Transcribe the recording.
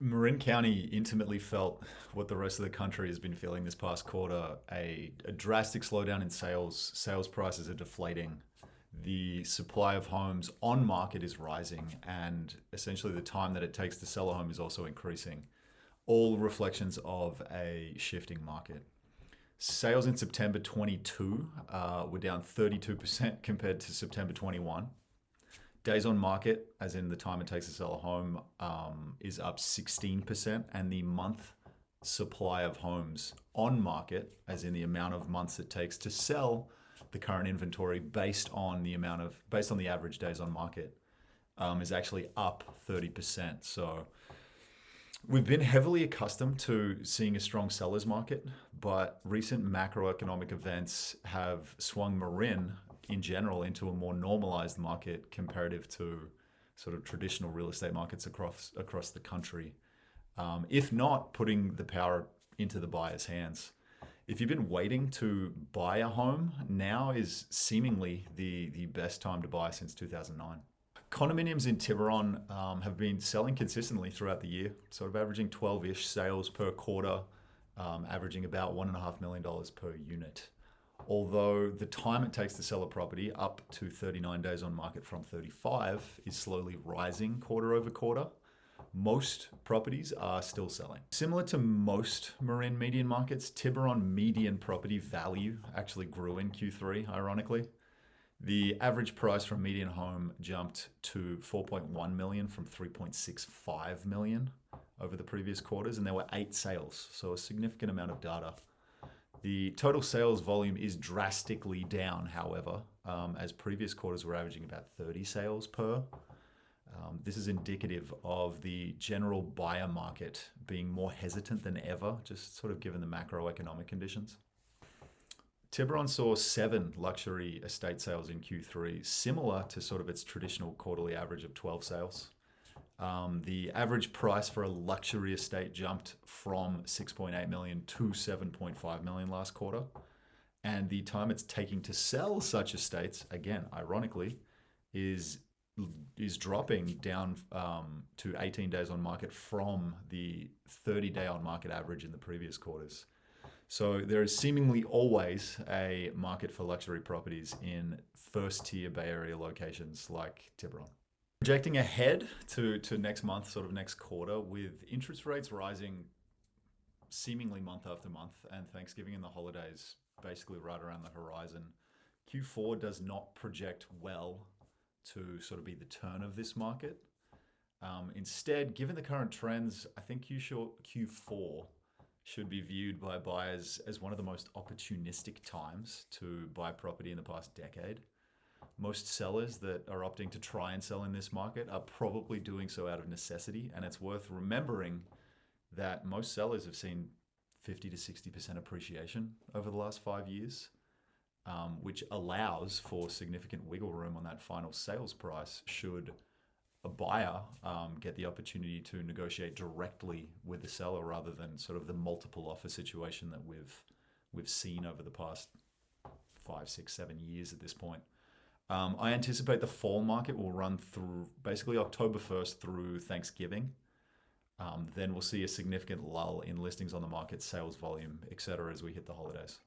Marin County intimately felt what the rest of the country has been feeling this past quarter, a drastic slowdown in sales. Sales prices are deflating. The supply of homes on market is rising, and essentially the time that it takes to sell a home is also increasing. All reflections of a shifting market. Sales in September 22 were down 32% compared to September 21. Days on market, as in the time it takes to sell a home, is up 16%, and the month supply of homes on market, as in the amount of months it takes to sell the current inventory based on the average days on market, is actually up 30%. So we've been heavily accustomed to seeing a strong seller's market, but recent macroeconomic events have swung Marin in general into a more normalized market comparative to sort of traditional real estate markets across the country. If not, putting the power into the buyer's hands. If you've been waiting to buy a home, now is seemingly the best time to buy since 2009. Condominiums in Tiburon have been selling consistently throughout the year, sort of averaging 12-ish sales per quarter, averaging about $1.5 million per unit. Although the time it takes to sell a property, up to 39 days on market from 35, is slowly rising quarter over quarter, most properties are still selling. Similar to most Marin median markets, Tiburon median property value actually grew in Q3, ironically. The average price for a median home jumped to 4.1 million from 3.65 million over the previous quarters, and there were 8 sales, so a significant amount of data. The total sales volume is drastically down, however, as previous quarters were averaging about 30 sales per. This is indicative of the general buyer market being more hesitant than ever, just sort of given the macroeconomic conditions. Tiburon saw 7 luxury estate sales in Q3, similar to sort of its traditional quarterly average of 12 sales. The average price for a luxury estate jumped from 6.8 million to 7.5 million last quarter. And the time it's taking to sell such estates, again, ironically, is dropping down to 18 days on market from the 30-day on market average in the previous quarters. So there is seemingly always a market for luxury properties in first-tier Bay Area locations like Tiburon. Projecting ahead to next month, sort of next quarter, with interest rates rising seemingly month after month and Thanksgiving and the holidays basically right around the horizon, Q4 does not project well to sort of be the turn of this market. Instead, given the current trends, I think Q4 should be viewed by buyers as one of the most opportunistic times to buy property in the past decade. Most sellers that are opting to try and sell in this market are probably doing so out of necessity, and it's worth remembering that most sellers have seen 50 to 60% appreciation over the last 5 years, which allows for significant wiggle room on that final sales price should a buyer get the opportunity to negotiate directly with the seller rather than sort of the multiple offer situation that we've seen over the past 5, 6, 7 years at this point. I anticipate the fall market will run through basically October 1st through Thanksgiving. Then we'll see a significant lull in listings on the market, sales volume, etc. as we hit the holidays.